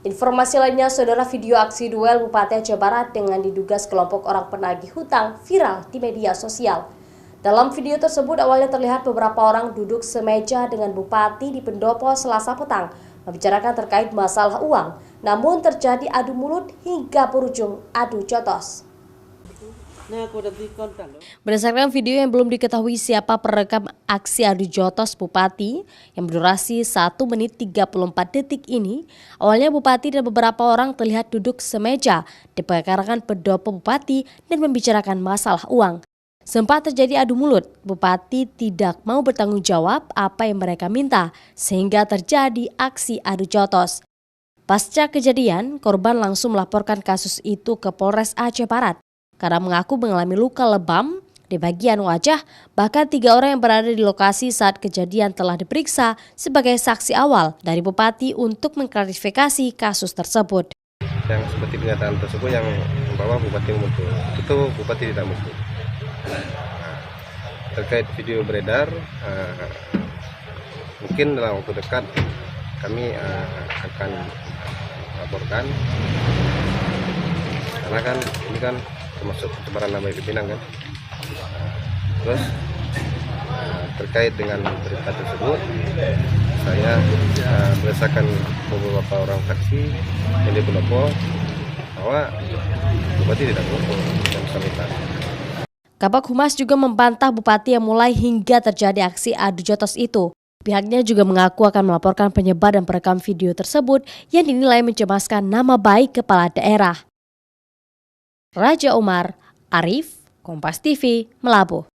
Informasi lainnya, saudara, video aksi duel Bupati Aceh Barat dengan diduga sekelompok orang penagih hutang viral di media sosial. Dalam video tersebut awalnya terlihat beberapa orang duduk semeja dengan Bupati di Pendopo Selasa petang membicarakan terkait masalah uang. Namun terjadi adu mulut hingga berujung adu jotos. Berdasarkan video yang belum diketahui siapa perekam aksi adu jotos Bupati yang berdurasi 1 menit 34 detik ini, awalnya Bupati dan beberapa orang terlihat duduk semeja di pekarangan Pendopo Bupati dan membicarakan masalah uang. Sempat terjadi adu mulut, Bupati tidak mau bertanggung jawab apa yang mereka minta sehingga terjadi aksi adu jotos. Pasca kejadian, korban langsung melaporkan kasus itu ke Polres Aceh Barat karena mengaku mengalami luka lebam di bagian wajah. Bahkan 3 orang yang berada di lokasi saat kejadian telah diperiksa sebagai saksi awal dari Bupati untuk mengklarifikasi kasus tersebut. Yang seperti pernyataan tersebut yang membawa Bupati memukul, itu Bupati tidak memukul. Terkait video beredar, mungkin dalam waktu dekat kami akan laporkan, karena kan ini kan termasuk pencemaran nama baik pimpinan kan. Terus terkait dengan berita tersebut, saya berdasarkan beberapa orang saksi yang di Pendopo bahwa Bupati tidak memukul yang bersangkutan. Kabak Humas juga membantah Bupati yang mulai hingga terjadi aksi adu jotos itu. Pihaknya juga mengaku akan melaporkan penyebar dan perekam video tersebut yang dinilai mencemaskan nama baik kepala daerah. Raja Umar, Arif, Kompas TV, Melabuh.